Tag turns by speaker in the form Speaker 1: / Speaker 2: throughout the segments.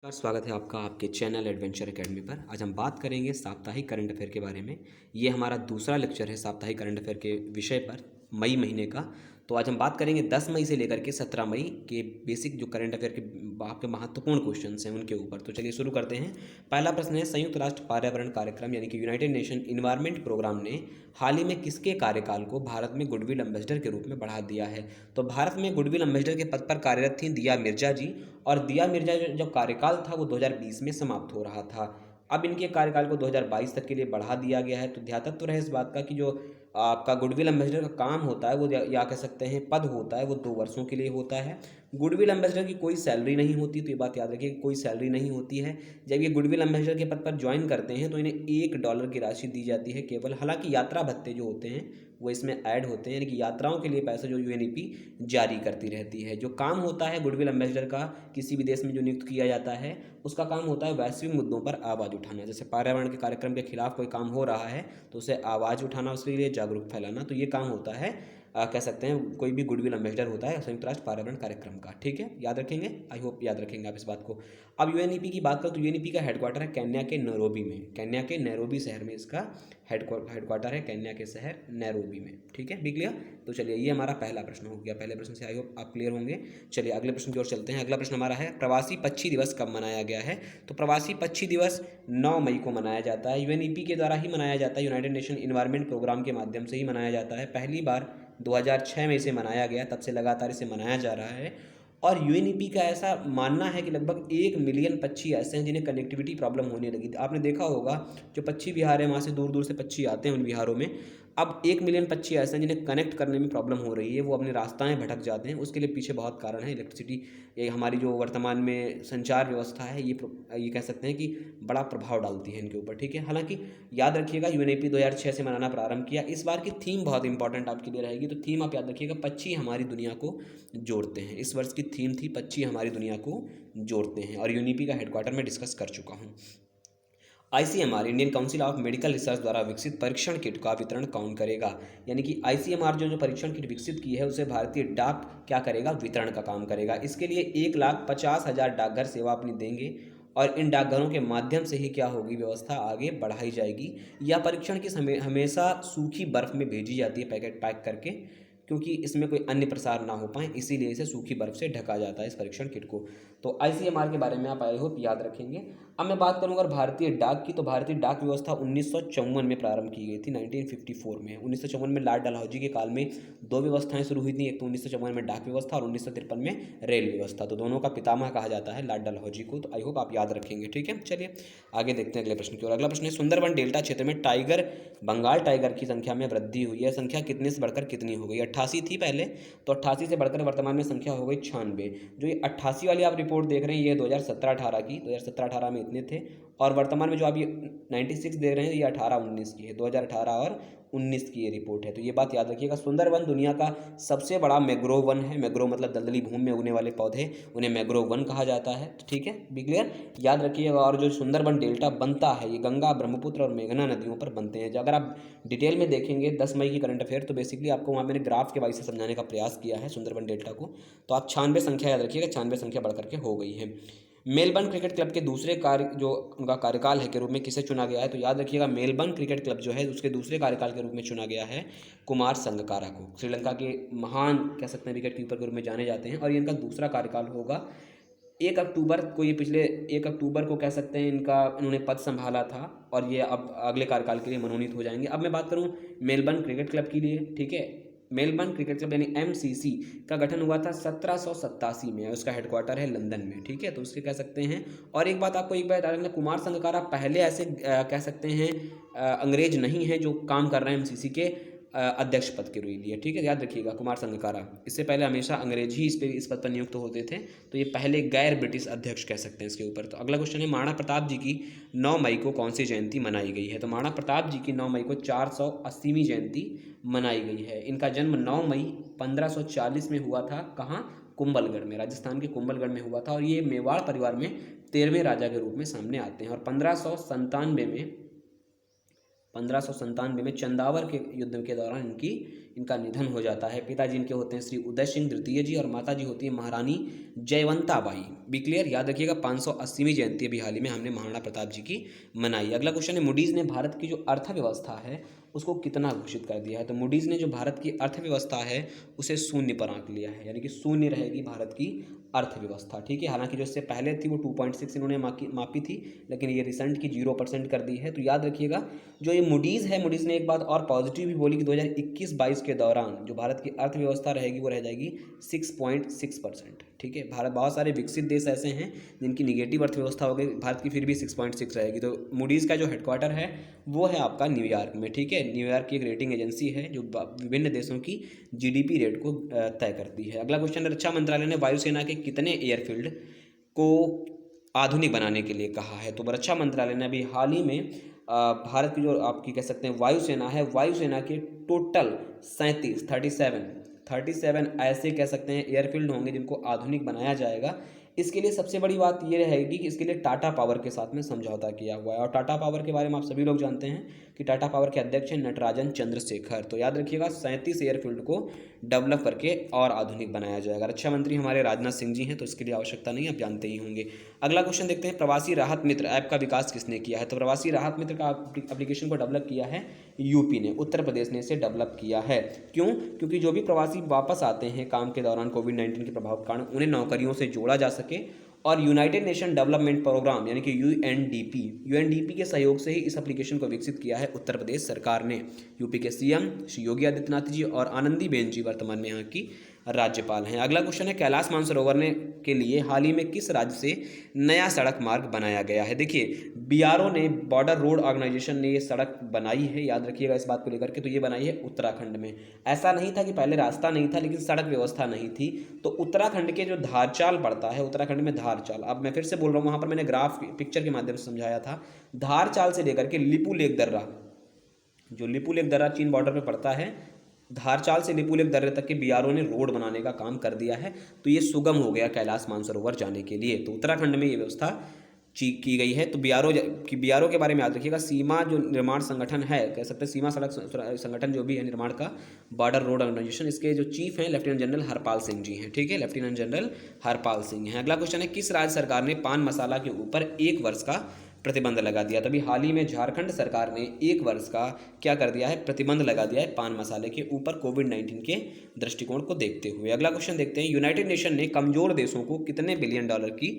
Speaker 1: स्वागत है आपका आपके चैनल एडवेंचर एकेडमी पर। आज हम बात करेंगे साप्ताहिक करंट अफेयर के बारे में। ये हमारा दूसरा लेक्चर है साप्ताहिक करंट अफेयर के विषय पर मई महीने का। तो आज हम बात करेंगे 10 मई से लेकर के 17 मई के बेसिक जो करंट अफेयर के आपके महत्वपूर्ण क्वेश्चंस हैं उनके ऊपर। तो चलिए शुरू करते हैं। पहला प्रश्न है, संयुक्त राष्ट्र पर्यावरण कार्यक्रम यानी कि यूनाइटेड नेशन इन्वायरमेंट प्रोग्राम ने हाल ही में किसके कार्यकाल को भारत में गुडविल एम्बेसडर के रूप में बढ़ा दिया है? तो भारत में गुडविल एम्बेसडर के पद पर कार्यरत थी दिया मिर्जा जी। और दिया मिर्जा जो कार्यकाल था वो 2020 में समाप्त हो रहा था। अब इनके कार्यकाल को 2022 तक के लिए बढ़ा दिया गया है। तो ध्यातत्व रहे इस बात का कि जो आपका गुडविल एम्बेसडर का काम होता है वो या कह सकते हैं पद होता है वो 2 वर्षों के लिए होता है। गुडविल एम्बेसडर की कोई सैलरी नहीं होती, तो ये बात याद रखिए, कोई सैलरी नहीं होती है। जब ये गुडविल एम्बेसडर के पद पर ज्वाइन करते हैं तो इन्हें $1 की राशि दी जाती है केवल। हालांकि यात्रा भत्ते जो होते हैं वो इसमें ऐड होते हैं, यानी कि यात्राओं के लिए पैसा जो यूएनईपी जारी करती रहती है। जो काम होता है गुडविल एम्बेसडर का किसी भी देश में जो नियुक्त किया जाता है उसका काम होता है वैश्विक मुद्दों पर आवाज़ उठाना। जैसे पर्यावरण के कार्यक्रम के खिलाफ कोई काम हो रहा है तो उसे आवाज़ उठाना, उसके लिए जागरूक फैलाना। तो ये काम होता है कह सकते हैं कोई भी गुडविल एम्बेसडर होता है संयुक्त राष्ट्र पर्यावरण कार्यक्रम का। ठीक है, याद रखेंगे, आई होप याद रखेंगे आप इस बात को। अब यूएनईपी की बात करें तो यूएनईपी का हेडक्वार्टर है केन्या के नैरोबी में। केन्या के नैरोबी शहर में इसका हेडक्वार्टर है, केन्या के शहर नैरोबी में। ठीक है, भी क्लियर। तो चलिए ये हमारा पहला प्रश्न हो गया। पहले प्रश्न से आई होप आप क्लियर होंगे। चलिए अगले प्रश्न की ओर चलते हैं। अगला प्रश्न हमारा है, प्रवासी पक्षी दिवस कब मनाया गया है? तो प्रवासी पक्षी दिवस 9 मई को मनाया जाता है। यूएनईपी के द्वारा ही मनाया जाता है, यूनाइटेड नेशन इन्वायरमेंट प्रोग्राम के माध्यम से ही मनाया जाता है। पहली बार 2006 में इसे मनाया गया, तब से लगातार इसे मनाया जा रहा है। और यूएनईपी का ऐसा मानना है कि लगभग 1 मिलियन पक्षी ऐसे हैं जिन्हें कनेक्टिविटी प्रॉब्लम होने लगी। आपने देखा होगा जो पक्षी विहार है वहाँ से दूर दूर से पक्षी आते हैं उन विहारों में। अब 1 मिलियन पक्षी ऐसे हैं जिन्हें कनेक्ट करने में प्रॉब्लम हो रही है, वो अपने रास्ताएं भटक जाते हैं। उसके लिए पीछे बहुत कारण है। इलेक्ट्रिसिटी, ये हमारी जो वर्तमान में संचार व्यवस्था है ये कह सकते हैं कि बड़ा प्रभाव डालती है इनके ऊपर। ठीक है, हालांकि याद रखिएगा यूएनईपी 2006 से मनाना प्रारंभ किया। इस बार की थीम बहुत इंपॉर्टेंट आपके लिए रहेगी। तो थीम आप याद रखिएगा, पक्षी हमारी दुनिया को जोड़ते हैं। इस वर्ष की थीम थी पक्षी हमारी दुनिया को जोड़ते हैं। और यूएनईपी का हेडक्वार्टर में डिस्कस कर चुका हूँ। ICMR Indian council of medical research द्वारा विकसित परीक्षण किट का वितरण कौन करेगा? यानी कि आईसीएमआर जो परीक्षण किट विकसित की है उसे भारतीय डाक क्या करेगा? वितरण का काम करेगा। इसके लिए 1,50,000 डाकघर सेवा अपनी देंगे और इन डाकघरों के माध्यम से ही क्या होगी, व्यवस्था आगे बढ़ाई जाएगी। यह परीक्षण किट हमेशा सूखी बर्फ में भेजी जाती है पैकेट पैक करके, क्योंकि इसमें कोई अन्य प्रसार ना हो पाए, इसीलिए इसे सूखी बर्फ से ढका जाता है इस परीक्षण किट को। तो आईसीएमआर के बारे में आप आई होप याद रखेंगे। अब मैं बात करूंगा भारतीय डाक की। तो भारतीय डाक व्यवस्था 1954 में प्रारंभ की गई थी, 1954 में। 1954 में लॉर्ड डलहौजी के काल में 2 व्यवस्थाएं शुरू हुई थी। एक तो 1954 में डाक व्यवस्था और 1953 में रेल व्यवस्था। तो दोनों का पितामह कहा जाता है लॉर्ड डलहौजी को। तो आई होप आप याद रखेंगे। ठीक है, चलिए आगे देखते हैं अगले प्रश्न की ओर। अगला प्रश्न है, सुंदरबन डेल्टा क्षेत्र में टाइगर, बंगाल टाइगर की संख्या में वृद्धि हुई है। संख्या कितने से बढ़कर कितनी हो गई? 88 थी पहले, तो 88 से बढ़कर वर्तमान में संख्या हो गई 96। जो ये 88 वाली आप रिपोर्ट देख रहे हैं ये 2017-18 की, 2017-18 में इतने थे। और वर्तमान में जो आप ये 96 देख रहे हैं ये 18-19 की है, 2018 और 19 की ये रिपोर्ट है। तो ये बात याद रखिएगा। सुंदरबन दुनिया का सबसे बड़ा मैग्रोव वन है। मैग्रोव मतलब दलदली भूमि में उगने वाले पौधे, उन्हें मैग्रोव वन कहा जाता है। ठीक है, बी क्लियर, याद रखिएगा। और जो सुंदरबन डेल्टा बनता है ये गंगा, ब्रह्मपुत्र और मेघना नदियों पर बनते हैं। अगर आप डिटेल में देखेंगे 10 मई की करंट अफेयर, तो बेसिकली आपको वहाँ मैंने ग्राफ के वाइज से समझाने का प्रयास किया है सुंदरबन डेल्टा को। तो आप 96 संख्या याद रखिएगा, 96 संख्या बढ़ करके हो गई है। मेलबर्न क्रिकेट क्लब के दूसरे कार्य जो उनका कार्यकाल है के रूप में किसे चुना गया है? तो याद रखिएगा मेलबर्न क्रिकेट क्लब जो है उसके दूसरे कार्यकाल के रूप में चुना गया है कुमार संगकारा को। श्रीलंका के महान कह सकते हैं विकेट कीपर के रूप में जाने जाते हैं और ये इनका दूसरा कार्यकाल होगा। 1 अक्टूबर को ये पिछले 1 अक्टूबर को कह सकते हैं इन्होंने पद संभाला था और ये अब अगले कार्यकाल के लिए मनोनीत हो जाएंगे। अब मैं बात करूं मेलबर्न क्रिकेट क्लब के लिए। ठीक है, मेलबर्न क्रिकेट क्लब यानी एमसीसी का गठन हुआ था 1787 में। उसका हेडक्वार्टर है लंदन में। ठीक है, तो उसके कह सकते हैं। और एक बात आपको एक बार बता दें, कुमार संगकारा पहले ऐसे कह सकते हैं अंग्रेज नहीं हैं जो काम कर रहे हैं एमसीसी के अध्यक्ष पद के लिए। ठीक है, याद रखिएगा कुमार संगकारा, इससे पहले हमेशा अंग्रेज ही इस पद पर नियुक्त होते थे। तो ये पहले गैर ब्रिटिश अध्यक्ष कह सकते हैं इसके ऊपर। तो अगला क्वेश्चन है, महाराणा प्रताप जी की 9 मई को कौन सी जयंती मनाई गई है? तो महाराणा प्रताप जी की 9 मई को 480वीं जयंती मनाई गई है। इनका जन्म 9 मई 1540 में हुआ था। कहाँ? कुंभलगढ़ में, राजस्थान के कुंभलगढ़ में हुआ था। और ये मेवाड़ परिवार में 13वें राजा के रूप में सामने आते हैं। और 1597 में 1597 में चंदावर के युद्ध के दौरान इनका निधन हो जाता है। पिताजी इनके होते हैं श्री उदय सिंह तृतीय जी और माता जी होती है महारानी जयवंता बाई। बी क्लियर, याद रखिएगा 580वीं जयंती अभी हाल ही में हमने महाराणा प्रताप जी की मनाई। अगला क्वेश्चन है, मूडीज़ ने भारत की जो अर्थव्यवस्था है उसको कितना घोषित कर दिया है। तो मूडीज़ ने जो भारत की अर्थव्यवस्था है उसे शून्य पर आंक लिया है, यानी कि शून्य रहेगी भारत की अर्थव्यवस्था। ठीक है, हालांकि जो इससे पहले थी वो 2.6 इन्होंने मापी थी, लेकिन ये रिसेंट की 0% कर दी है। तो याद रखिएगा जो ये मूडीज़ है, मूडीज़ ने एक बात और पॉजिटिव भी बोली कि 2021-22 के दौरान जो भारत की अर्थव्यवस्था रहेगी वो रह जाएगी 6.6%। ठीक है, भारत, बहुत सारे विकसित देश ऐसे हैं जिनकी निगेटिव अर्थव्यवस्था हो गई, भारत की फिर भी 6.6 रहेगी। तो मूडीज़ का जो हेडक्वार्टर है वो है आपका न्यूयॉर्क में। ठीक है, न्यूयॉर्क की एक रेटिंग एजेंसी है जो विभिन्न देशों की जीडीपी रेट को तय करती है। अगला क्वेश्चन है, रक्षा मंत्रालय ने वायुसेना के कितने एयरफील्ड को आधुनिक बनाने के लिए कहा है। तो रक्षा मंत्रालय ने अभी हाल ही में भारत की जो आपकी कह सकते हैं वायुसेना है, वायुसेना के टोटल 37 ऐसे कह सकते हैं एयरफील्ड होंगे जिनको आधुनिक बनाया जाएगा। इसके लिए सबसे बड़ी बात ये रहेगी कि इसके लिए टाटा पावर के साथ में समझौता किया हुआ है, और टाटा पावर के बारे में आप सभी लोग जानते हैं कि टाटा पावर के अध्यक्ष हैं नटराजन चंद्रशेखर। तो याद रखिएगा 37 एयरफील्ड को डेवलप करके और आधुनिक बनाया जाएगा। रक्षा मंत्री हमारे राजनाथ सिंह जी हैं, तो इसके लिए आवश्यकता नहीं, आप जानते ही होंगे। अगला क्वेश्चन देखते हैं, प्रवासी राहत मित्र ऐप का विकास किसने किया है। तो प्रवासी राहत मित्र का एप्लीकेशन को डेवलप किया है यूपी ने, उत्तर प्रदेश ने इसे डेवलप किया है। क्यों? क्योंकि जो भी प्रवासी वापस आते हैं काम के दौरान कोविड-19 के प्रभाव के कारण, उन्हें नौकरियों से जोड़ा जा सके, और यूनाइटेड नेशन डेवलपमेंट प्रोग्राम यानी कि यूएनडीपी के सहयोग से ही इस एप्लीकेशन को विकसित किया है उत्तर प्रदेश सरकार ने। यूपी के सीएम श्री योगी आदित्यनाथ जी और आनंदीबेन जी वर्तमान में यहाँ की राज्यपाल हैं। अगला क्वेश्चन है, कैलाश मानसरोवर के लिए हाल ही में किस राज्य से नया सड़क मार्ग बनाया गया है। देखिए, बीआरओ ने, बॉर्डर रोड ऑर्गेनाइजेशन ने ये सड़क बनाई है, याद रखिएगा इस बात को लेकर के। तो ये बनाई है उत्तराखंड में। ऐसा नहीं था कि पहले रास्ता नहीं था लेकिन सड़क व्यवस्था नहीं थी। तो उत्तराखंड के जो धारचाल पड़ता है, उत्तराखंड में धारचाल, अब मैं फिर से बोल रहा हूँ, वहाँ पर मैंने ग्राफ पिक्चर के माध्यम से समझाया था। धारचाल से लेकर के लिपू लेक दर्रा, जो लिपू लेक दर्रा चीन बॉर्डर पर पड़ता है, धारचाल से लिपू लेक दर्रे तक के बीआरओ ने रोड बनाने का काम कर दिया है। तो ये सुगम हो गया कैलाश मानसरोवर जाने के लिए। तो उत्तराखंड में ये व्यवस्था की गई है। तो बीआरओ के बारे में याद रखिएगा, सीमा जो निर्माण संगठन है, कह सकते हैं सीमा सड़क संगठन जो भी है निर्माण का, बॉर्डर रोड ऑर्गेनाइजेशन, इसके जो चीफ हैं लेफ्टिनेंट जनरल हरपाल सिंह जी हैं। ठीक है, लेफ्टिनेंट जनरल हरपाल सिंह हैं। अगला क्वेश्चन है, किस राज्य सरकार ने पान मसाला के ऊपर 1 वर्ष का प्रतिबंध लगा दिया। तभी हाल ही में झारखंड सरकार ने 1 वर्ष का क्या कर दिया है, प्रतिबंध लगा दिया है पान मसाले के ऊपर कोविड-19 के दृष्टिकोण को देखते हुए। अगला क्वेश्चन देखते हैं, यूनाइटेड नेशन ने कमजोर देशों को कितने बिलियन डॉलर की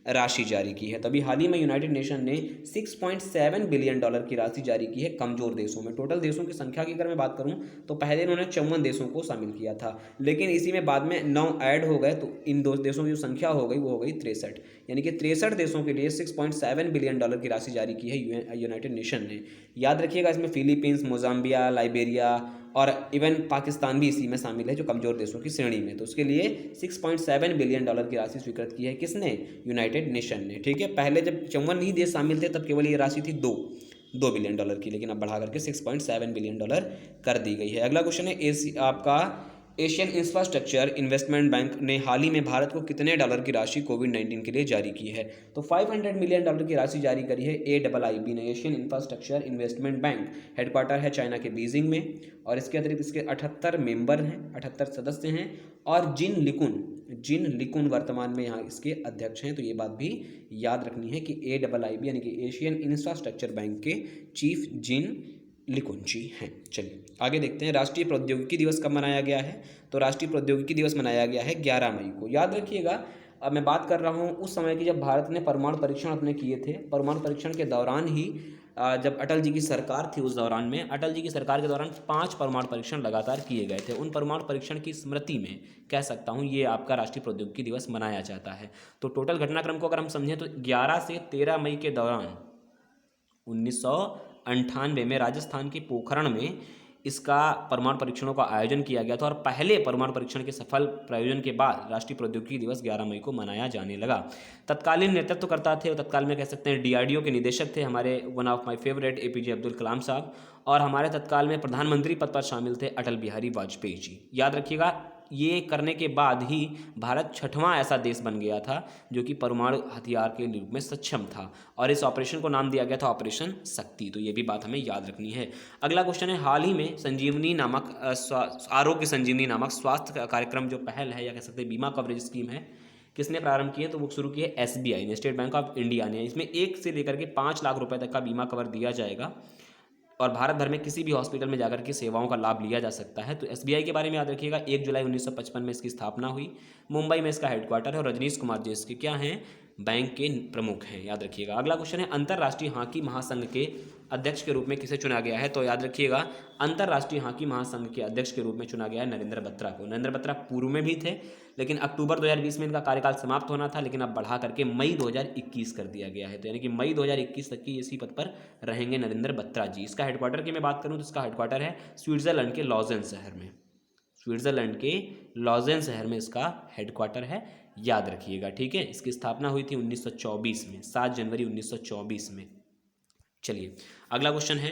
Speaker 1: राशि जारी की है। तभी हाल ही में यूनाइटेड नेशन ने 6.7 बिलियन डॉलर की राशि जारी की है कमजोर देशों में। टोटल देशों की संख्या की अगर मैं बात करूं तो पहले इन्होंने 54 देशों को शामिल किया था, लेकिन इसी में बाद में 9 ऐड हो गए, तो इन 2 देशों की जो संख्या हो गई वो हो गई 63, यानी कि 63 देशों के लिए 6.7 बिलियन डॉलर की राशि जारी की है यूनाइटेड नेशन ने। याद रखिएगा, इसमें फिलीपींस, मोजाम्बिया, लाइबेरिया और इवन पाकिस्तान भी इसी में शामिल है जो कमजोर देशों की श्रेणी में। तो उसके लिए 6.7 बिलियन डॉलर की राशि स्वीकृत की है किसने, यूनाइटेड नेशन ने। ठीक है, पहले जब 54 ही देश शामिल थे तब केवल ये राशि थी 2 बिलियन डॉलर की, लेकिन अब बढ़ा करके 6.7 बिलियन डॉलर कर दी गई है। अगला क्वेश्चन है, आपका एशियन इंफ्रास्ट्रक्चर इन्वेस्टमेंट बैंक ने हाल ही में भारत को कितने डॉलर की राशि कोविड-19 के लिए जारी की है। तो 500 मिलियन डॉलर की राशि जारी करी है AIIB ने, Asian infrastructure investment bank. Headquarter है चाइना के बीजिंग में, और इसके अतिरिक्त इसके 78 मेंबर हैं, 78 सदस्य हैं, और जिन लिकुन वर्तमान में यहाँ इसके अध्यक्ष हैं। तो ये बात भी याद रखनी है कि AIIB यानी कि एशियन इंफ्रास्ट्रक्चर बैंक के चीफ जिन लिकुन जी हैं। चलिए आगे देखते हैं, राष्ट्रीय प्रौद्योगिकी दिवस कब मनाया गया है। तो राष्ट्रीय प्रौद्योगिकी दिवस मनाया गया है 11 मई को। याद रखिएगा, अब मैं बात कर रहा हूँ उस समय की जब भारत ने परमाणु परीक्षण अपने किए थे। परमाणु परीक्षण के दौरान ही जब अटल जी की सरकार थी, उस दौरान में अटल जी की सरकार के दौरान 5 परमाणु परीक्षण लगातार किए गए थे। उन परमाणु परीक्षण की स्मृति में कह सकता हूँ ये आपका राष्ट्रीय प्रौद्योगिकी दिवस मनाया जाता है। तो टोटल घटनाक्रम को अगर हम समझें तो 11 से 13 मई के दौरान 1998 में राजस्थान के पोखरण में इसका परमाणु परीक्षणों का आयोजन किया गया था, और पहले परमाणु परीक्षण के सफल प्रयोजन के बाद राष्ट्रीय प्रौद्योगिकी दिवस 11 मई को मनाया जाने लगा। तत्कालीन नेतृत्व करता थे, और तत्काल में कह सकते हैं DRDO के निदेशक थे हमारे one of my favourite APJ Abdul Kalam साहब, और हमारे तत्काल में प्रधानमंत्री पद पर शामिल थे अटल बिहारी वाजपेयी जी। याद रखिएगा, ये करने के बाद ही भारत छठवां ऐसा देश बन गया था जो कि परमाणु हथियार के रूप में सक्षम था, और इस ऑपरेशन को नाम दिया गया था ऑपरेशन शक्ति। तो ये भी बात हमें याद रखनी है। अगला क्वेश्चन है, हाल ही में संजीवनी नामक आरोग्य संजीवनी नामक स्वास्थ्य कार्यक्रम जो पहल है या कह सकते हैं बीमा कवरेज स्कीम है, किसने प्रारंभ की है? तो वो शुरू की है SBI ने, स्टेट बैंक ऑफ इंडिया ने। इसमें 1 से लेकर के 5 लाख रुपए तक का बीमा कवर दिया जाएगा और भारत भर में किसी भी हॉस्पिटल में जाकर के सेवाओं का लाभ लिया जा सकता है। तो SBI के बारे में याद रखिएगा, 1 जुलाई 1955 में इसकी स्थापना हुई, मुंबई में इसका हेडक्वार्टर है और रजनीश कुमार जी इसके क्या हैं? बैंक के प्रमुख हैं, याद रखिएगा। अगला क्वेश्चन है, अंतर्राष्ट्रीय हॉकी महासंघ के अध्यक्ष के रूप में किसे चुना गया है? तो याद रखिएगा, अंतर्राष्ट्रीय हॉकी महासंघ के अध्यक्ष के रूप में चुना गया है नरेंद्र बत्रा को। नरेंद्र बत्रा पूर्व में भी थे, लेकिन अक्टूबर 2020 में इनका कार्यकाल समाप्त होना था, लेकिन अब बढ़ा करके मई 2021 कर दिया गया है। तो यानी कि मई 2021 तक की इसी पद पर रहेंगे नरेंद्र बत्रा जी। इसका हेडक्वार्टर की मैं बात करूँ तो इसका हेडक्वार्टर है स्विट्जरलैंड के लॉजेन शहर में। स्विट्जरलैंड के लॉजेन शहर में इसका हेडक्वार्टर है, याद रखिएगा, ठीक है। इसकी स्थापना हुई थी 1924 में, 7 जनवरी 1924 में। चलिए अगला क्वेश्चन है,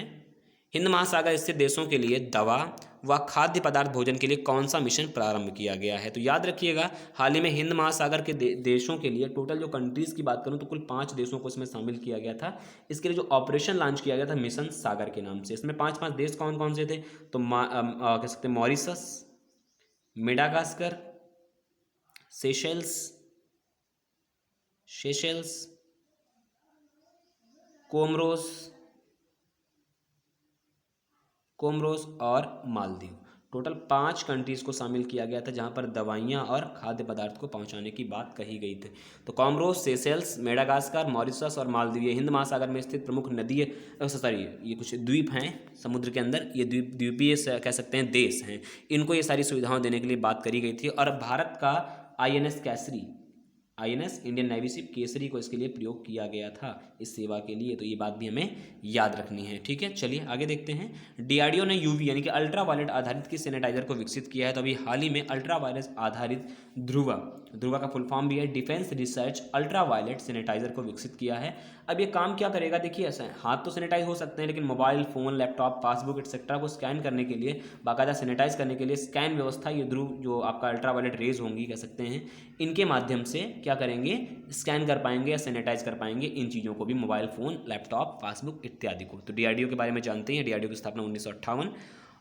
Speaker 1: हिंद महासागर स्थित देशों के लिए दवा व खाद्य पदार्थ भोजन के लिए कौन सा मिशन प्रारंभ किया गया है? तो याद रखिएगा, हाल ही में हिंद महासागर के देशों के लिए टोटल जो कंट्रीज़ की बात करूं तो कुल 5 देशों को इसमें शामिल किया गया था। इसके लिए जो ऑपरेशन लॉन्च किया गया था मिशन सागर के नाम से। इसमें 5 देश कौन कौन से थे? तो कह सकते हैं मॉरिशस, मेडागास्कर, सेशेल्स, कोमरोस और मालदीव। टोटल 5 कंट्रीज़ को शामिल किया गया था जहां पर दवाइयां और खाद्य पदार्थ को पहुंचाने की बात कही गई थी। तो कोमरोस, सेशेल्स, मेडागास्कर, मॉरिशस और मालदीव ये हिंद महासागर में स्थित प्रमुख नदी ये कुछ द्वीप हैं समुद्र के अंदर, ये द्वीपीय कह सकते हैं देश हैं। इनको ये सारी सुविधाएं देने के लिए बात करी गई थी। और भारत का INS Indian navy ship Kesari को इसके लिए प्रयोग किया गया था इस सेवा के लिए। तो ये बात भी हमें याद रखनी है, ठीक है। चलिए आगे देखते हैं, DRDO ने UV यानी कि अल्ट्रा वायलेट आधारित की सैनिटाइजर को विकसित किया है। तो अभी हाल ही में अल्ट्रा वायलेट आधारित ध्रुवा का फुल फॉर्म भी है defence research ultraviolet sanitiser को विकसित किया है। अब ये काम क्या करेगा? देखिए, ऐसा है, हाथ तो सैनिटाइज हो सकते हैं, लेकिन mobile phone, laptop, passbook etcetera को स्कैन करने के लिए, बाकायदा सैनिटाइज करने के लिए स्कैन व्यवस्था, ये ध्रुव जो आपका अल्ट्रा वायलेट रेज होंगी कह सकते हैं, इनके माध्यम से क्या करेंगे? स्कैन कर पाएंगे या सैनिटाइज कर पाएंगे इन चीज़ों को भी, मोबाइल फ़ोन, लैपटॉप, पासबुक इत्यादि को। तो DRDO के बारे में जानते हैं। DRDO की स्थापना 1958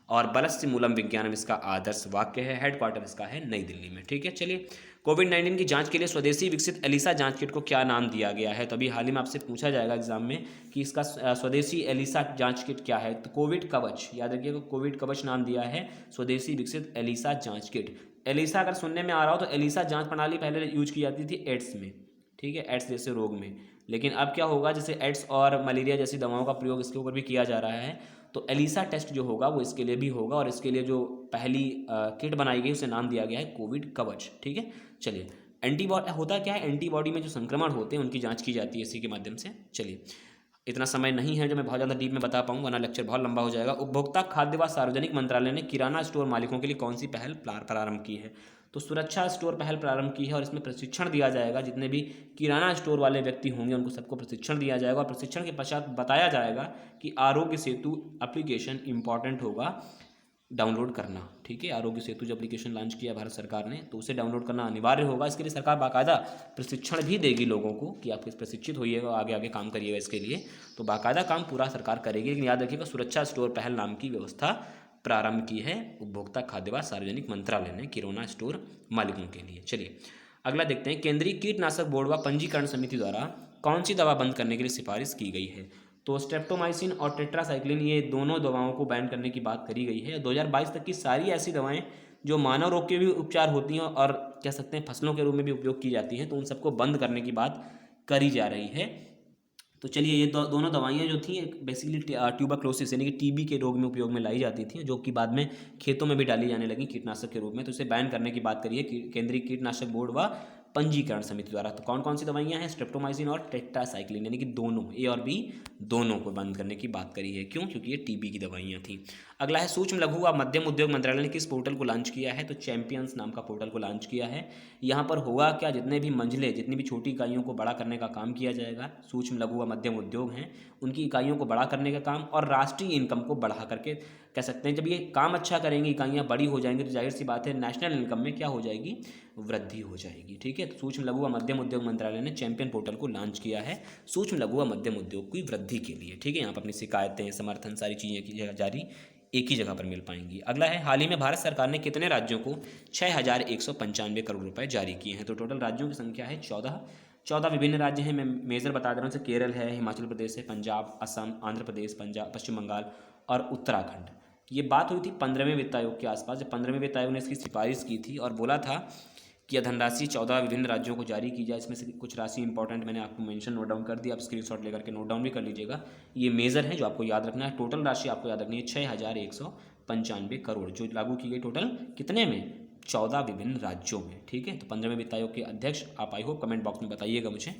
Speaker 1: और बलस्य मूलम विज्ञानम इसका आदर्श वाक्य है। हेडक्वार्टर इसका है नई दिल्ली में, ठीक है। चलिए, कोविड-19 की जांच के लिए स्वदेशी विकसित एलिसा जांच किट को क्या नाम दिया गया है? तो अभी हाल ही में आपसे पूछा जाएगा एग्जाम में कि इसका स्वदेशी एलिसा जांच किट क्या है? तो कोविड कवच, याद रखिएगा, कोविड कवच नाम दिया है स्वदेशी विकसित एलिसा जांच किट। एलिसा अगर सुनने में आ रहा हो तो एलिसा जांच प्रणाली पहले यूज की जाती थी एड्स में, ठीक है, एड्स जैसे रोग में। लेकिन अब क्या होगा, जैसे एड्स और मलेरिया जैसी दवाओं का प्रयोग इसके ऊपर भी किया जा रहा है, तो एलिसा टेस्ट जो होगा वो इसके लिए भी होगा। और इसके लिए जो पहली किट बनाई गई उसे नाम दिया गया है कोविड कवच, ठीक है। चलिए, एंटीबॉडी होता क्या है? एंटीबॉडी में जो संक्रमण होते हैं उनकी जांच की जाती है इसी के माध्यम से। चलिए, इतना समय नहीं है जो मैं बहुत ज़्यादा डीप में बता पाऊँ, वरना लेक्चर बहुत लंबा हो जाएगा। उपभोक्ता खाद्य व सार्वजनिक मंत्रालय ने किराना स्टोर मालिकों के लिए कौन सी पहल प्रारंभ की है? तो सुरक्षा स्टोर पहल प्रारंभ की है और इसमें प्रशिक्षण दिया जाएगा। जितने भी किराना स्टोर वाले व्यक्ति होंगे उनको सबको प्रशिक्षण दिया जाएगा और प्रशिक्षण के पश्चात बताया जाएगा कि आरोग्य सेतु एप्लीकेशन इंपॉर्टेंट होगा डाउनलोड करना, ठीक है। आरोग्य सेतु जो एप्लीकेशन लॉन्च किया भारत सरकार ने, तो उसे डाउनलोड करना अनिवार्य होगा। इसके लिए सरकार बाकायदा प्रशिक्षण भी देगी लोगों को कि आप किस प्रशिक्षित होइएगा, आगे आगे काम करिएगा इसके लिए। तो बाकायदा काम पूरा सरकार करेगी। लेकिन याद रखिएगा, सुरक्षा स्टोर पहल नाम की व्यवस्था प्रारंभ की है उपभोक्ता खाद्य व सार्वजनिक मंत्रालय ने किराना स्टोर मालिकों के लिए। चलिए अगला देखते हैं, केंद्रीय कीटनाशक बोर्ड व पंजीकरण समिति द्वारा कौन सी दवा बंद करने के लिए सिफारिश की गई है? तो स्ट्रेप्टोमाइसिन और टेट्रासाइक्लिन, ये दोनों दवाओं को बैन करने की बात करी गई है। 2022 तक की सारी ऐसी दवाएं जो मानव रोग के भी उपचार होती हैं और कह सकते हैं फसलों के रूप में भी उपयोग की जाती हैं, तो उन सबको बंद करने की बात करी जा रही है। तो चलिए, ये दोनों दवाइयाँ जो थी बेसिकली ट्यूबरक्लोसिस यानी कि TB के रोग में उपयोग में लाई जाती थी, जो कि बाद में खेतों में भी डाली जाने लगी कीटनाशक के रूप में। तो इसे बैन करने की बात करिए केंद्रीय कीटनाशक बोर्ड व पंजीकरण समिति द्वारा। तो कौन कौन सी दवाइयाँ हैं? स्ट्रेप्टोमाइसिन और टेट्रासाइक्लिन, यानी कि दोनों, ए और बी दोनों को बंद करने की बात करी है। क्यों? क्योंकि ये टीबी की दवाइयाँ थी। अगला है सूक्ष्म लघु व मध्यम उद्योग मंत्रालय ने किस पोर्टल को लॉन्च किया है? तो चैंपियंस नाम का पोर्टल को लॉन्च किया है। यहाँ पर होगा क्या, जितने भी मंझले, जितनी भी छोटी इकाइयों को बड़ा करने का काम किया जाएगा, सूक्ष्म लघु व मध्यम उद्योग हैं उनकी इकाइयों को बड़ा करने का काम, और राष्ट्रीय इनकम को बढ़ा करके कह सकते हैं। जब ये काम अच्छा करेंगे, इकाइयाँ बड़ी हो जाएंगी, तो जाहिर सी बात है नेशनल इनकम में क्या हो जाएगी? वृद्धि हो जाएगी। ठीक है, तो सूक्ष्म लघु व मध्यम उद्योग मंत्रालय ने चैंपियन पोर्टल को लॉन्च किया है सूक्ष्म लघु व मध्यम उद्योग की वृद्धि के लिए। ठीक है, यहाँ पर अपनी शिकायतें, समर्थन, सारी चीज़ें की जारी एक ही जगह पर मिल पाएंगी। अगला है हाल ही में भारत सरकार ने कितने राज्यों को 6195 करोड़ रुपए जारी किए हैं? तो टोटल राज्यों की संख्या है 14 विभिन्न राज्य हैं। मैं मेजर बता दे रहा हूँ, जैसे केरल है, हिमाचल प्रदेश है, पंजाब, असम, आंध्र प्रदेश, पंजाब, पश्चिम बंगाल और उत्तराखंड। ये बात हुई थी 15वें वित्त आयोग के आसपास, जब 15वें वित्त आयोग ने इसकी सिफारिश की थी और बोला था कि यह धनराशि 14 विभिन्न राज्यों को जारी की जाए। इसमें से कुछ राशि इंपॉर्टेंट मैंने आपको मेंशन नोट डाउन कर दिया, आप स्क्रीनशॉट लेकर के नोट डाउन भी कर लीजिएगा। ये मेजर है जो आपको याद रखना है। टोटल राशि आपको याद रखनी है 6195 करोड़, जो लागू की गई टोटल कितने में? 14 विभिन्न राज्यों में। ठीक है, तो 15वें वित्त आयोग के अध्यक्ष आप आई होप कमेंट बॉक्स में बताइएगा मुझे।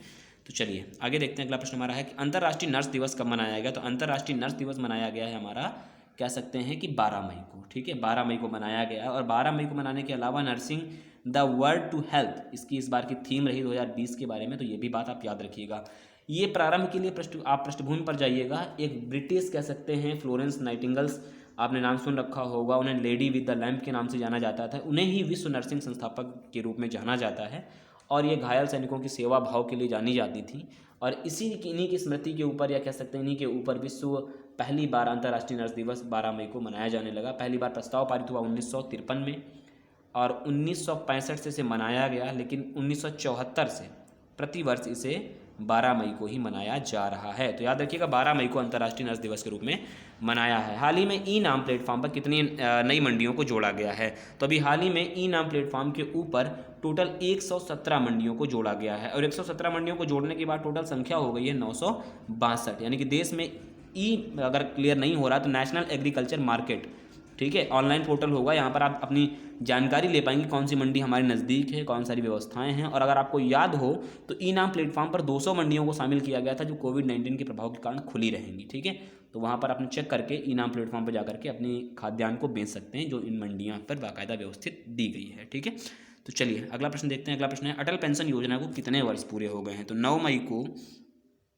Speaker 1: तो चलिए आगे देखते हैं। अगला प्रश्न हमारा है कि अंतर्राष्ट्रीय नर्स दिवस कब मनाया गया? तो अंतर्राष्ट्रीय नर्स दिवस मनाया गया है हमारा, कह सकते हैं कि 12 मई को। ठीक है, 12 मई को मनाया गया। और 12 मई को मनाने के अलावा nursing the world to health, इसकी इस बार की थीम रही 2020 के बारे में, तो ये भी बात आप याद रखिएगा। ये प्रारंभ के लिए आप पृष्ठभूमि पर जाइएगा, एक ब्रिटिश कह सकते हैं फ्लोरेंस नाइटिंगल्स, आपने नाम सुन रखा होगा, उन्हें लेडी विद द लैम्प के नाम से जाना जाता था। उन्हें ही विश्व नर्सिंग संस्थापक के रूप में जाना जाता है, और ये घायल सैनिकों की सेवा भाव के लिए जानी जाती थी। और इन्हीं की स्मृति के ऊपर, या कह सकते हैं इन्हीं के ऊपर, विश्व पहली बार अंतर्राष्ट्रीय नर्स दिवस 12 मई को मनाया जाने लगा। पहली बार प्रस्ताव पारित हुआ 1953 में, और 1965 से इसे मनाया गया, लेकिन 1974 से प्रतिवर्ष इसे 12 मई को ही मनाया जा रहा है। तो याद रखिएगा 12 मई को अंतर्राष्ट्रीय नर्स दिवस के रूप में मनाया है। हाल ही में ई नाम प्लेटफॉर्म पर कितनी नई मंडियों को जोड़ा गया है? तो अभी हाल ही में ई नाम प्लेटफॉर्म के ऊपर टोटल 117 मंडियों को जोड़ा गया है, और 117 मंडियों को जोड़ने के बाद टोटल संख्या हो गई है 962। यानी कि देश में ई अगर क्लियर नहीं हो रहा तो नेशनल एग्रीकल्चर मार्केट, ठीक है, ऑनलाइन पोर्टल होगा, यहाँ पर आप अपनी जानकारी ले पाएंगे कौन सी मंडी हमारे नज़दीक है, कौन सारी व्यवस्थाएं हैं। और अगर आपको याद हो तो ई नाम प्लेटफॉर्म पर 200 मंडियों को शामिल किया गया था, जो कोविड-19 के प्रभाव के कारण खुली रहेंगी। ठीक है, तो वहाँ पर आपने चेक करके ई नाम प्लेटफॉर्म पर जाकर के अपनी खाद्यान्न को बेच सकते हैं, जो इन मंडियाँ पर बाकायदा व्यवस्थित दी गई है। ठीक है, तो चलिए अगला प्रश्न देखते हैं। अगला प्रश्न है अटल पेंशन योजना को कितने वर्ष पूरे हो गए हैं? तो 9 मई को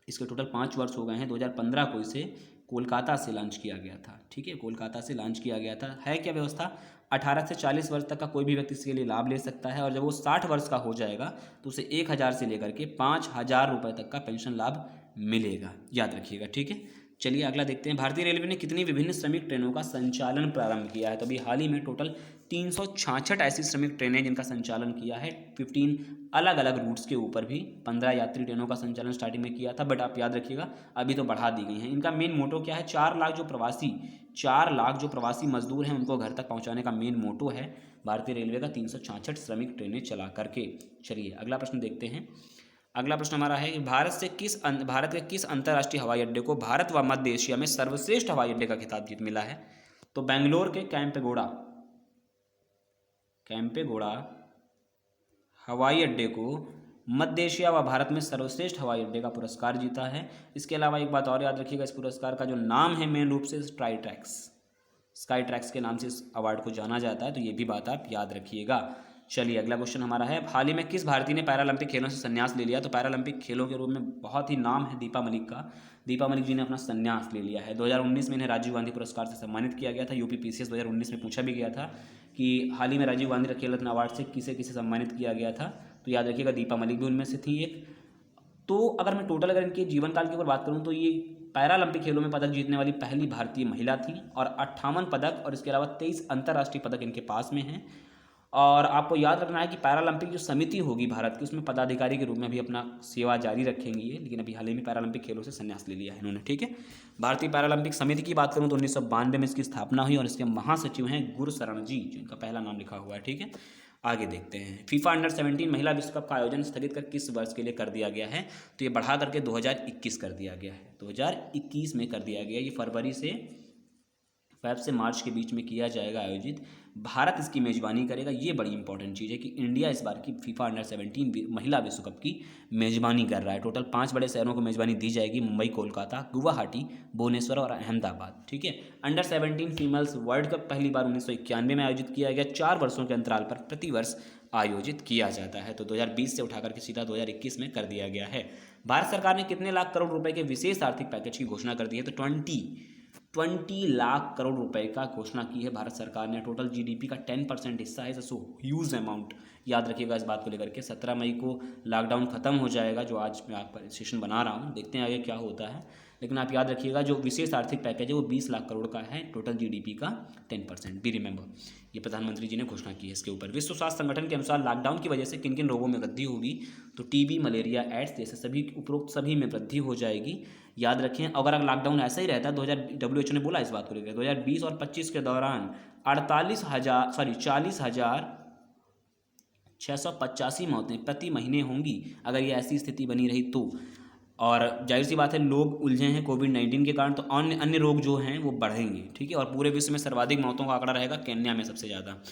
Speaker 1: इसके टोटल 5 वर्ष हो गए हैं। 2015 को इसे कोलकाता से लॉन्च किया गया था। ठीक है, कोलकाता से लॉन्च किया गया था। है क्या व्यवस्था? 18 से 40 वर्ष तक का कोई भी व्यक्ति इसके लिए लाभ ले सकता है, और जब वो 60 वर्ष का हो जाएगा तो उसे 1000 से लेकर के 5000 रुपये तक का पेंशन लाभ मिलेगा, याद रखिएगा। ठीक है, चलिए अगला देखते हैं। भारतीय रेलवे ने कितनी विभिन्न श्रमिक ट्रेनों का संचालन प्रारंभ किया है? तो अभी हाल ही में टोटल 366 ऐसी श्रमिक ट्रेनें जिनका संचालन किया है, 15 अलग अलग रूट्स के ऊपर भी 15 यात्री ट्रेनों का संचालन स्टार्टिंग में किया था, बट आप याद रखिएगा अभी तो बढ़ा दी गई हैं। इनका मेन मोटो क्या है? 4 लाख जो प्रवासी मजदूर हैं उनको घर तक पहुंचाने का मेन मोटो है भारतीय रेलवे का 366 श्रमिक ट्रेनें चला करके। चलिए अगला प्रश्न देखते हैं। अगला प्रश्न हमारा है कि भारत के किस अंतर्राष्ट्रीय हवाई अड्डे को भारत व मध्य एशिया में सर्वश्रेष्ठ हवाई अड्डे का खिताब जीत मिला है? तो बेंगलोर के कैंपेगोड़ा हवाई अड्डे को मध्य एशिया व भारत में सर्वश्रेष्ठ हवाई अड्डे का पुरस्कार जीता है। इसके अलावा एक बात और याद रखिएगा, इस पुरस्कार का जो नाम है मेन रूप से स्काई ट्रैक्स के नाम से इस अवार्ड को जाना जाता है, तो ये भी बात आप याद रखिएगा। चलिए अगला क्वेश्चन हमारा है, हाल ही में किस भारतीय ने पैरालंपिक खेलों से संन्यास ले लिया? तो पैरालंपिक खेलों के रूप में बहुत ही नाम है दीपा मलिक का। दीपा मलिक जी ने अपना संन्यास ले लिया है। 2019 में इन्हें राजीव गांधी पुरस्कार से सम्मानित किया गया था। यूपीपीसीएस 2019 में पूछा भी गया था कि हाल ही में राजीव गांधी खेल रत्न अवार्ड से किसे किसे सम्मानित किया गया था, तो याद रखिएगा दीपा मलिक भी उनमें से थी एक। तो अगर मैं टोटल अगर इनके जीवन काल के ऊपर बात करूँ तो ये पैरालंपिक खेलों में पदक जीतने वाली पहली भारतीय महिला थी, और 58 पदक और इसके अलावा 23 अंतर्राष्ट्रीय पदक इनके पास में हैं। और आपको याद रखना है कि पैरालंपिक जो समिति होगी भारत की, उसमें पदाधिकारी के रूप में भी अपना सेवा जारी रखेंगी ये, लेकिन अभी हाल ही में पैरालंपिक खेलों से संन्यास ले लिया है इन्होंने। ठीक है, भारतीय पैरालंपिक समिति की बात करूं तो 1992 में इसकी स्थापना हुई, और इसके महासचिव हैं गुरशरण जी, जिनका पहला नाम लिखा हुआ है। ठीक है, आगे देखते हैं। फीफा अंडर 17 महिला विश्व कप का आयोजन स्थगित कर किस वर्ष के लिए कर दिया गया है? तो ये बढ़ा करके 2021 कर दिया गया है। 2021 में कर दिया गया। ये फ़रवरी से मार्च के बीच में किया जाएगा आयोजित। भारत इसकी मेज़बानी करेगा। ये बड़ी इंपॉर्टेंट चीज़ है कि इंडिया इस बार की फीफा अंडर 17 महिला विश्व कप की मेज़बानी कर रहा है। टोटल 5 बड़े शहरों को मेज़बानी दी जाएगी, मुंबई, कोलकाता, गुवाहाटी, भुवनेश्वर और अहमदाबाद। ठीक है। अंडर 17 फीमेल्स वर्ल्ड कप पहली बार 1991 में आयोजित किया गया। 4 वर्षों के अंतराल पर प्रतिवर्ष आयोजित किया जाता है। तो 2020 से उठाकर के सीधा 2021 में कर दिया गया है। भारत सरकार ने कितने लाख करोड़ रुपए के विशेष आर्थिक पैकेज की घोषणा कर दी है? तो 20 लाख करोड़ रुपए का घोषणा की है भारत सरकार ने। टोटल जीडीपी का 10% हिस्सा है। सो ह्यूज अमाउंट, याद रखिएगा इस बात को लेकर के। 17 मई को लॉकडाउन खत्म हो जाएगा, जो आज मैं आप सेशन बना रहा हूँ, देखते हैं आगे क्या होता है। लेकिन आप याद रखिएगा जो विशेष आर्थिक पैकेज है वो 20 लाख करोड़ का है। टोटल जीडीपी का 10%, बी रिमेंबर। ये प्रधानमंत्री जी ने घोषणा की है इसके ऊपर। विश्व स्वास्थ्य संगठन के अनुसार लॉकडाउन की वजह से किन किन रोगों में वृद्धि होगी? तो टीबी, मलेरिया, एड्स जैसे सभी उपरोक्त सभी में वृद्धि हो जाएगी। याद रखें, अगर लॉकडाउन ऐसा ही रहता है, WHO ने बोला इस बात को लेकर 2020 और 25 के दौरान 40,685 मौतें प्रति महीने होंगी अगर ये ऐसी स्थिति बनी रही तो। और जाहिर सी बात है लोग उलझे हैं कोविड-19 के कारण, तो अन्य रोग जो हैं वो बढ़ेंगे। ठीक है। और पूरे विश्व में सर्वाधिक मौतों का आंकड़ा रहेगा केन्या में सबसे ज़्यादा।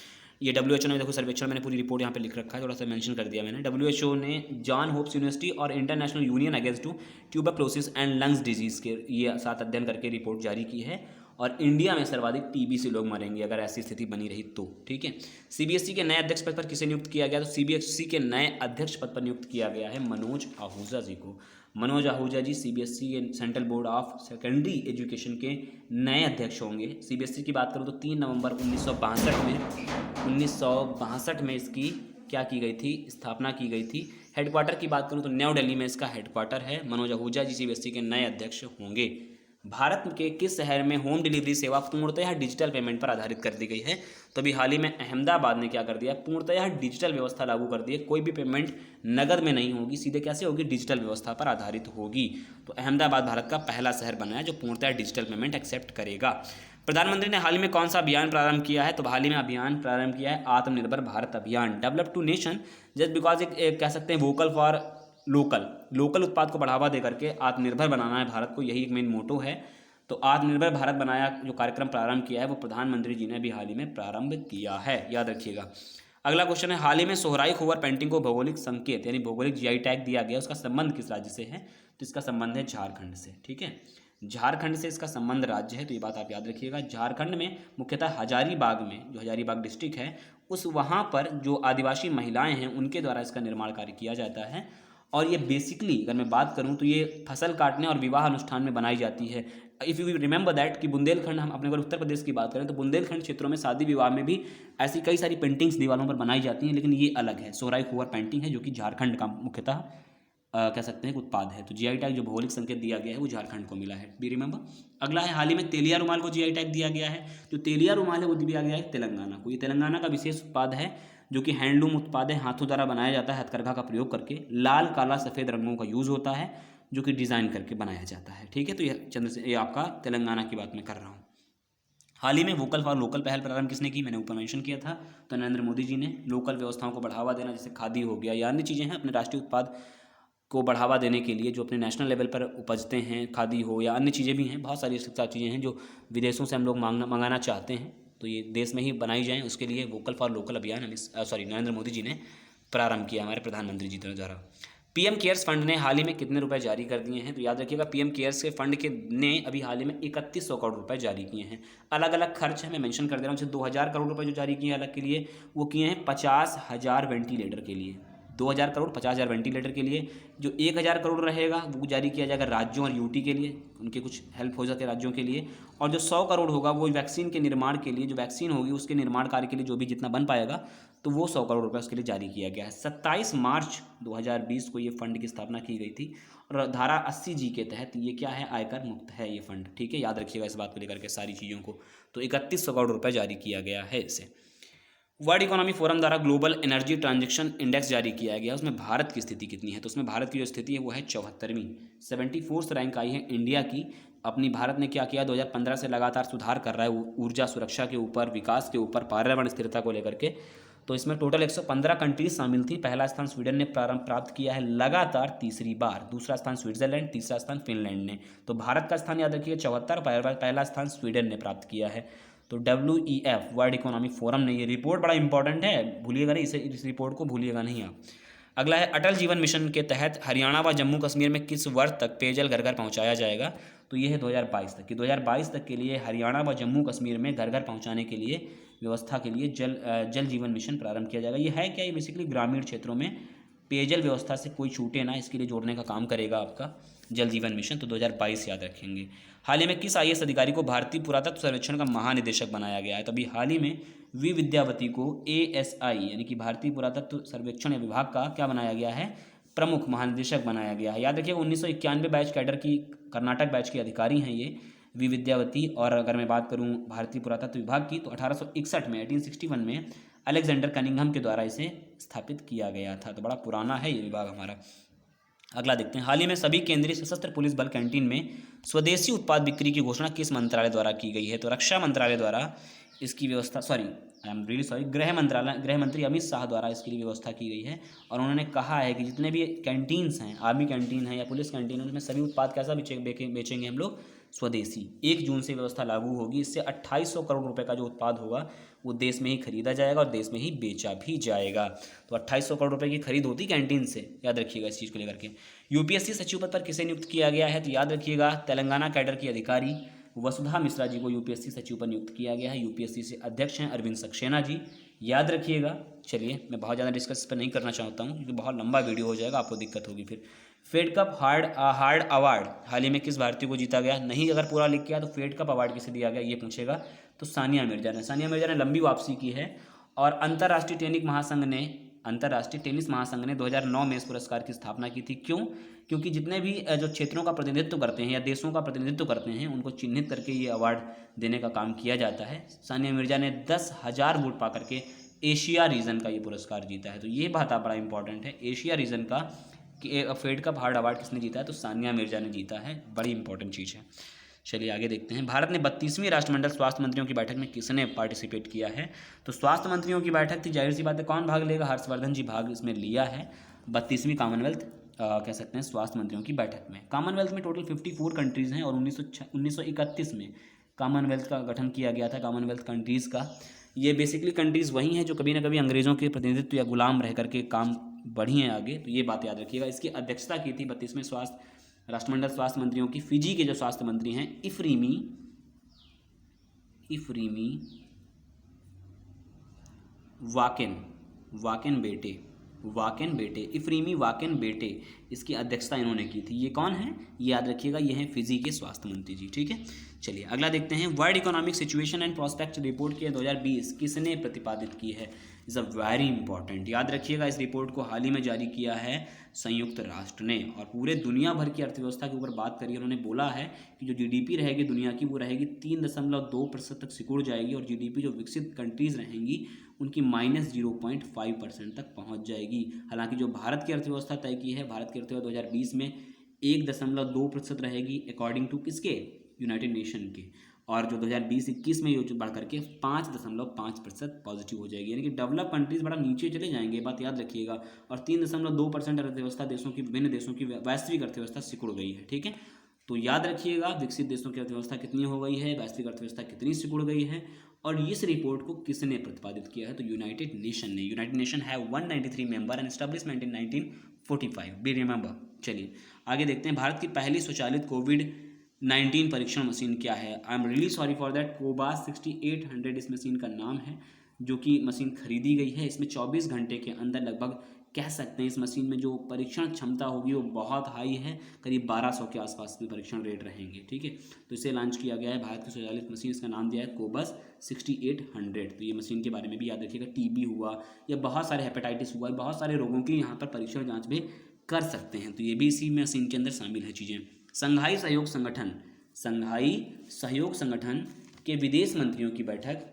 Speaker 1: ये WHO ने देखो सर्वेक्षण, मैंने पूरी रिपोर्ट यहाँ पे लिख रखा है, थोड़ा सा मेंशन कर दिया मैंने। WHO ने जॉन हॉप्स यूनिवर्सिटी और international union against tuberculosis and lungs disease के ये साथ अध्ययन करके रिपोर्ट जारी की है। और इंडिया में सर्वाधिक टीबी से लोग मरेंगे अगर ऐसी स्थिति बनी रही तो। ठीक है। सीबीएसई के नए अध्यक्ष पद पर किसे नियुक्त किया गया? तो सीबीएसई के नए अध्यक्ष पद पर नियुक्त किया गया है मनोज आहूजा जी को। मनोज आहूजा जी सीबीएसई के central board of secondary education के नए अध्यक्ष होंगे। सीबीएसई की बात करूँ तो 3 नवंबर 1962 में इसकी क्या की गई थी? स्थापना की गई थी। हेडक्वार्टर की बात करूँ तो न्यू दिल्ली में इसका हेडक्वार्टर है। मनोज आहूजा जी सीबीएसई के नए अध्यक्ष होंगे। भारत के किस शहर में होम डिलीवरी सेवा पूर्णतः डिजिटल पेमेंट पर आधारित कर दी गई है? तो अभी हाल ही में अहमदाबाद ने क्या कर दिया? पूर्णतः डिजिटल व्यवस्था लागू कर दी है। कोई भी पेमेंट नगद में नहीं होगी, सीधे कैसे होगी? डिजिटल व्यवस्था पर आधारित होगी। तो अहमदाबाद भारत का पहला शहर बना है जो पूर्णतः डिजिटल पेमेंट एक्सेप्ट करेगा। प्रधानमंत्री ने हाल ही में कौन सा अभियान प्रारंभ किया है? तो हाल ही में अभियान प्रारंभ किया है Atmanirbhar Bharat Abhiyan. Develop to nation just because एक कह सकते हैं वोकल फॉर लोकल उत्पाद को बढ़ावा दे करके आत्मनिर्भर बनाना है भारत को, यही एक मेन मोटो है। तो आत्मनिर्भर भारत बनाया जो कार्यक्रम प्रारंभ किया है वो प्रधानमंत्री जी ने भी हाल ही में प्रारंभ किया है, याद रखिएगा। अगला क्वेश्चन है, हाल ही में सोहराई खोवर पेंटिंग को भौगोलिक संकेत यानी भौगोलिक जीआई टैग दिया गया, उसका संबंध किस राज्य से है? तो इसका संबंध है झारखंड से। ठीक है, झारखंड से इसका संबंध राज्य है, तो ये बात आप याद रखिएगा। झारखंड में मुख्यतः हजारीबाग में, जो हजारीबाग डिस्ट्रिक्ट है उस वहाँ पर जो आदिवासी महिलाएं हैं उनके द्वारा इसका निर्माण कार्य किया जाता है। और ये बेसिकली अगर मैं बात करूं तो ये फसल काटने और विवाह अनुष्ठान में बनाई जाती है। इफ़ यू रिमेंबर दैट कि बुंदेलखंड, हम अपने अगर उत्तर प्रदेश की बात करें तो बुंदेलखंड क्षेत्रों में शादी विवाह में भी ऐसी कई सारी पेंटिंग्स दीवारों पर बनाई जाती हैं, लेकिन ये अलग है। सोहराई खोवर पेंटिंग है जो कि झारखंड का मुख्यतः कह सकते हैं उत्पाद है। तो जीआई टैग जो भौगोलिक संकेत दिया गया है वो झारखंड को मिला है, बी रिमेंबर। अगला है, हाल ही में तेलिया रुमाल को जीआई टैग दिया गया है। जो तेलिया रुमाल है वो दिया गया है तेलंगाना को। ये तेलंगाना का विशेष उत्पाद है जो कि हैंडलूम उत्पाद है, हाथों द्वारा बनाया जाता है, हथकरघा का प्रयोग करके। लाल, काला, सफ़ेद रंगों का यूज़ होता है जो कि डिज़ाइन करके बनाया जाता है। ठीक है, तो ये आपका तेलंगाना की बात मैं कर रहा हूँ। हाल ही में वोकल फॉर लोकल पहल प्रारंभ किसने की? मैंने ऊपर मेंशन किया था, तो नरेंद्र मोदी जी ने। लोकल व्यवस्थाओं को बढ़ावा देना, जैसे खादी हो गया या अन्य चीज़ें हैं, अपने राष्ट्रीय उत्पाद को बढ़ावा देने के लिए जो अपने नेशनल लेवल पर उपजते हैं, खादी हो या अन्य चीज़ें भी हैं, बहुत सारी चीज़ें हैं जो विदेशों से हम लोग मंगाना चाहते हैं, तो ये देश में ही बनाई जाएँ। उसके लिए वोकल फॉर लोकल अभियान नरेंद्र मोदी जी ने प्रारंभ किया, हमारे प्रधानमंत्री जी द्वारा। पीएम केयर्स फंड ने हाल ही में कितने रुपए जारी कर दिए हैं? तो याद रखिएगा पीएम केयर्स के फंड के ने अभी हाल ही में 3100 करोड़ रुपए जारी किए हैं। अलग अलग खर्च है, मैं मेंशन कर दे रहा हूँ। जैसे 2000 करोड़ रुपए जो जारी किए हैं अलग के लिए, वो किए हैं 50,000 वेंटिलेटर के लिए। 2000 करोड़ 50,000 वेंटिलेटर के लिए। जो 1000 करोड़ रहेगा वो जारी किया जाएगा राज्यों और यूटी के लिए, उनके कुछ हेल्प हो सके राज्यों के लिए। और जो 100 करोड़ होगा वो वैक्सीन के निर्माण के लिए, जो वैक्सीन होगी उसके निर्माण कार्य के लिए, जो भी जितना बन पाएगा, तो वो 100 करोड़ रुपये उसके लिए जारी किया गया है। 27 मार्च 2020 को ये फंड की स्थापना की गई थी और धारा 80G के तहत ये क्या है? आयकर मुक्त है ये फंड। ठीक है, याद रखिएगा इस बात को लेकर के सारी चीज़ों को। तो 3100 करोड़ रुपये जारी किया गया है इसे। वर्ल्ड इकोनॉमी फोरम द्वारा ग्लोबल एनर्जी ट्रांजैक्शन इंडेक्स जारी किया गया, उसमें भारत की स्थिति कितनी है? तो उसमें भारत की जो स्थिति है वो है 74वीं, 74th रैंक आई है इंडिया की। अपनी भारत ने क्या किया? 2015 से लगातार सुधार कर रहा है ऊर्जा सुरक्षा के ऊपर, विकास के ऊपर, पर्यावरण स्थिरता को लेकर के। तो इसमें टोटल 115 कंट्रीज शामिल थी। पहला स्थान स्वीडन ने प्राप्त किया है लगातार तीसरी बार, दूसरा स्थान स्विट्जरलैंड, तीसरा स्थान फिनलैंड ने। तो भारत का स्थान याद रखिए 74, पहला स्थान स्वीडन ने प्राप्त किया है। तो WEF वर्ल्ड इकोनॉमिक फोरम ने, ये रिपोर्ट बड़ा इंपॉर्टेंट है, भूलिएगा नहीं इस रिपोर्ट को भूलिएगा नहीं आप। अगला है अटल जीवन मिशन के तहत हरियाणा व जम्मू कश्मीर में किस वर्ष तक पेयजल घर घर पहुंचाया जाएगा। तो ये है 2022 तक कि 2022 तक के लिए हरियाणा व जम्मू कश्मीर में घर घर पहुंचाने के लिए व्यवस्था के लिए जल जीवन मिशन प्रारंभ किया जाएगा। ये है क्या, ये बेसिकली ग्रामीण क्षेत्रों में पेयजल व्यवस्था से कोई छूटे ना, इसके लिए जोड़ने का काम करेगा आपका जल जीवन मिशन। तो 2022 याद रखेंगे। हाल ही में किस IAS अधिकारी को भारतीय पुरातत्व सर्वेक्षण का महानिदेशक बनाया गया है। तो अभी हाल ही में वी विद्यावती को ASI यानी कि भारतीय पुरातत्व सर्वेक्षण विभाग का क्या बनाया गया है, प्रमुख महानिदेशक बनाया गया है। याद रखिएगा 1991 बैच कैडर की, कर्नाटक बैच के अधिकारी हैं ये वी विद्यावती। और अगर मैं बात करूं भारतीय पुरातत्व विभाग की, तो 1861 में 1861 में अलेक्जेंडर कनिंघम के द्वारा इसे स्थापित किया गया था। तो बड़ा पुराना है ये विभाग हमारा। अगला देखते हैं, हाल ही में सभी केंद्रीय सशस्त्र पुलिस बल कैंटीन में स्वदेशी उत्पाद बिक्री की घोषणा किस मंत्रालय द्वारा की गई है। तो रक्षा मंत्रालय द्वारा इसकी व्यवस्था, गृह मंत्री अमित शाह द्वारा इसके लिए व्यवस्था की गई है। और उन्होंने कहा है कि जितने भी कैंटीन्स हैं, आर्मी कैंटीन है या पुलिस कैंटीन है, उसमें सभी उत्पाद कैसा बेचेंगे हम लोग, स्वदेशी। 1 जून से व्यवस्था लागू होगी। इससे 2800 करोड़ रुपए का जो उत्पाद होगा वो देश में ही खरीदा जाएगा और देश में ही बेचा भी जाएगा। तो 2800 करोड़ रुपए की खरीद होती कैंटीन से, याद रखिएगा इस चीज़ को लेकर के। UPSC सचिव पद पर किसे नियुक्त किया गया है। तो याद रखिएगा तेलंगाना कैडर की अधिकारी वसुधा मिश्रा जी को UPSC सचिव पर नियुक्त किया गया है। UPSC से अध्यक्ष हैं अरविंद सक्सेना जी, याद रखिएगा। चलिए, मैं बहुत ज़्यादा डिस्कस इस पर नहीं करना चाहता हूँ क्योंकि बहुत लंबा वीडियो हो जाएगा, आपको दिक्कत होगी फिर। फेड कप हार्ड अवार्ड हाल ही में किस भारतीय को जीता गया। नहीं अगर पूरा लिख किया तो फेड कप अवार्ड किसे दिया गया ये पूछेगा, तो सानिया मिर्जा ने। सानिया मिर्जा ने लंबी वापसी की है। और अंतर्राष्ट्रीय टेनिस महासंघ ने 2009 में इस पुरस्कार की स्थापना की थी। क्यों? क्योंकि जितने भी जो क्षेत्रों का प्रतिनिधित्व करते हैं या देशों का प्रतिनिधित्व करते हैं, उनको चिन्हित करके ये अवार्ड देने का काम किया जाता है। सानिया मिर्जा ने 10,000 वोट पा करके एशिया रीजन का ये पुरस्कार जीता है। तो ये बात बड़ा इंपॉर्टेंट है, एशिया रीजन का कि फेड कप हार्ड अवार्ड किसने जीता है, तो सानिया मिर्जा ने जीता है। बड़ी इंपॉर्टेंट चीज़ है। चलिए आगे देखते हैं, भारत ने 32वीं राष्ट्रमंडल स्वास्थ्य मंत्रियों की बैठक में किसने पार्टिसिपेट किया है। तो स्वास्थ्य मंत्रियों की बैठक थी, जाहिर सी बात है कौन भाग लेगा, हर्षवर्धन जी भाग इसमें लिया है। 32वीं कॉमनवेल्थ कह सकते हैं स्वास्थ्य मंत्रियों की बैठक में। कॉमनवेल्थ में टोटल 54 कंट्रीज़ हैं और 1931 में कॉमनवेल्थ का गठन किया गया था, कॉमनवेल्थ कंट्रीज़ का। ये बेसिकली कंट्रीज़ वही हैं जो कभी ना कभी अंग्रेज़ों के प्रतिनिधित्व या गुलाम रह करके काम बढ़ी हैं आगे। तो ये बात याद रखिएगा। इसकी अध्यक्षता की थी 32वें राष्ट्रमंडल स्वास्थ्य मंत्रियों की फिजी के जो स्वास्थ्य मंत्री हैं इफ्रीमी इफ्रीमी वाकेन बेटे, इसकी अध्यक्षता इन्होंने की थी। ये कौन है, ये याद रखिएगा, ये हैं फिजी के स्वास्थ्य मंत्री जी। ठीक है, चलिए अगला देखते हैं, world economic situation and prospect report के 2020 किसने प्रतिपादित की है। इज़ अ वेरी इंपॉर्टेंट, याद रखिएगा। इस रिपोर्ट को हाल ही में जारी किया है संयुक्त राष्ट्र ने और पूरे दुनिया भर की अर्थव्यवस्था के ऊपर बात करी। उन्होंने बोला है कि जो GDP रहेगी दुनिया की, वो रहेगी 3.2% तक सिकुड़ जाएगी और GDP जो विकसित कंट्रीज़ रहेंगी उनकी -0.5% तक पहुंच जाएगी। हालांकि जो भारत की अर्थव्यवस्था तय की है, भारत की अर्थव्यवस्था 2020 में 1.2% रहेगी अकॉर्डिंग टू किसके, यूनाइटेड नेशन के। और जो 2020-21 में ये बढ़ करके 5.5% पॉजिटिव हो जाएगी, यानी कि डेवलप कंट्रीज बड़ा नीचे चले जाएंगे, बात याद रखिएगा। और 3.2% अर्थव्यवस्था देशों की, विभिन्न देशों की वैश्विक अर्थव्यवस्था सिकुड़ गई है। ठीक है, तो याद रखिएगा विकसित देशों की अर्थव्यवस्था कितनी हो गई है, वैश्विक अर्थव्यवस्था कितनी सिकुड़ गई है। और इस रिपोर्ट को किसने प्रतिपादित किया है, तो यूनाइटेड नेशन ने। यूनाइटेड नेशन है 193 member and established in 1945, be remember. चलिए आगे देखते हैं, भारत की पहली स्वचालित कोविड-19 परीक्षण मशीन क्या है। I am really sorry for that, Cobas 6800 इस मशीन का नाम है, जो कि मशीन खरीदी गई है। इसमें 24 घंटे के अंदर लगभग कह सकते हैं इस मशीन में जो परीक्षण क्षमता होगी वो बहुत हाई है, करीब 1200 के आसपास में परीक्षण रेट रहेंगे। ठीक है, तो इसे लॉन्च किया गया है भारत की स्वचालित मशीन, इसका नाम दिया है कोबस 6800। तो ये मशीन के बारे में भी याद रखिएगा, TB हुआ या बहुत सारे हेपेटाइटिस हुआ, बहुत सारे रोगों की यहाँ पर परीक्षण जाँच भी कर सकते हैं। तो ये भी इसी मशीन के अंदर शामिल है चीज़ें। संघाई सहयोग संगठन के विदेश मंत्रियों की बैठक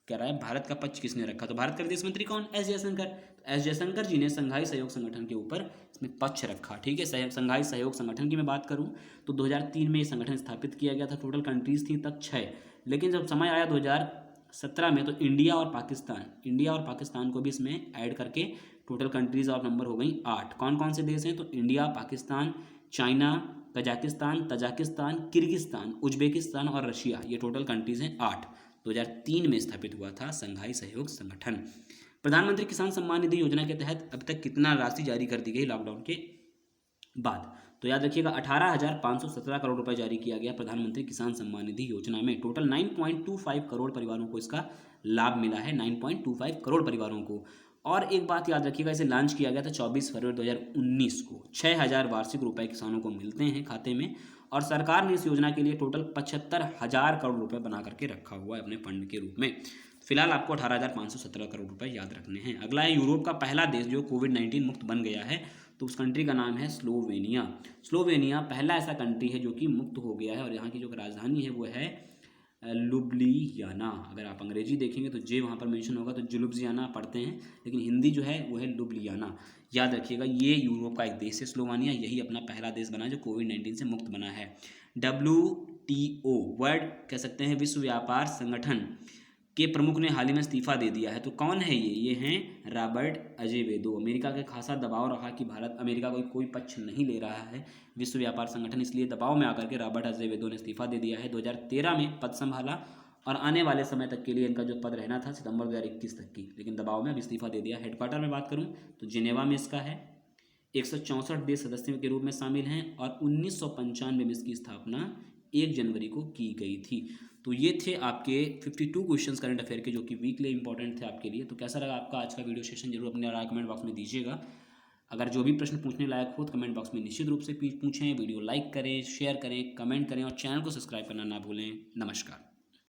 Speaker 1: कह रहा है, भारत का पक्ष किसने रखा। तो भारत के विदेश मंत्री कौन, एस जयशंकर। तो एस जयशंकर जी ने संघाई सहयोग संगठन के ऊपर इसमें पक्ष रखा। ठीक है, संघाई सहयोग संगठन की मैं बात करूं तो 2003 में ये संगठन स्थापित किया गया था। टोटल कंट्रीज थी तब 6, लेकिन जब समय आया
Speaker 2: 2017 में, तो इंडिया और पाकिस्तान को भी इसमें ऐड करके टोटल कंट्रीज ऑफ नंबर हो गई 8। कौन कौन से देश हैं? तो India, Pakistan, China, Kazakhstan, Tajikistan, Kyrgyzstan, Uzbekistan और रशिया, ये टोटल कंट्रीज हैं 8। 2003 में स्थापित हुआ था संघाई सहयोग संगठन। प्रधानमंत्री किसान सम्मान निधि योजना के तहत अब तक कितना राशि जारी कर दी गई लॉकडाउन के बाद? तो याद रखिएगा 18,517 करोड़ रुपए जारी किया गया प्रधानमंत्री किसान सम्मान निधि योजना में। टोटल 9.25 करोड़ परिवारों को इसका लाभ मिला है, 9.25 करोड़ परिवारों को। और एक बात याद रखिएगा, इसे लॉन्च किया गया था 24 फरवरी 2019 को। 6,000 वार्षिक रुपए किसानों को मिलते हैं खाते में, और सरकार ने इस योजना के लिए टोटल 75,000 करोड़ रुपए बना करके रखा हुआ है अपने फंड के रूप में। फिलहाल आपको 18,517 करोड़ रुपए याद रखने हैं। अगला है यूरोप का पहला देश जो कोविड-19 मुक्त बन गया है, तो उस कंट्री का नाम है स्लोवेनिया। स्लोवेनिया पहला ऐसा कंट्री है जो कि मुक्त हो गया है, और यहाँ की जो राजधानी है वो है लुब्लियाना। अगर आप अंग्रेजी देखेंगे तो जे वहाँ पर मेंशन होगा, तो जुलुब्जियाना पढ़ते हैं, लेकिन हिंदी जो है वो है लुब्लियाना। याद रखिएगा, ये यूरोप का एक देश है स्लोवेनिया, यही अपना पहला देश बना जो कोविड-19 से मुक्त बना है। WTO वर्ल्ड कह सकते हैं विश्व व्यापार संगठन के प्रमुख ने हाल ही में इस्तीफा दे दिया है। तो कौन है ये हैं रॉबर्ट अजेवेदो। अमेरिका के खासा दबाव रहा कि भारत अमेरिका कोई पक्ष नहीं ले रहा है विश्व व्यापार संगठन, इसलिए दबाव में आकर के रॉबर्ट अजेवेदो ने इस्तीफा दे दिया है। 2013 में पद संभाला, और आने वाले समय तक के लिए इनका जो पद रहना था सितंबर 2021 तक की, लेकिन दबाव में अब इस्तीफा दे दिया। हेडक्वार्टर में बात करूँ तो जिनेवा में इसका है। 164 देश सदस्यों के रूप में शामिल हैं, और 1995 में इसकी स्थापना 1 जनवरी को की गई थी। तो ये थे आपके 52 क्वेश्चंस करंट अफेयर के, जो कि वीकली इंपॉर्टेंट थे आपके लिए। तो कैसा लगा आपका आज का वीडियो सेशन, जरूर अपने राय कमेंट बॉक्स में दीजिएगा। अगर जो भी प्रश्न पूछने लायक हो तो कमेंट बॉक्स में निश्चित रूप से पूछें। वीडियो लाइक करें, शेयर करें, कमेंट करें, और चैनल को सब्सक्राइब करना ना भूलें। नमस्कार।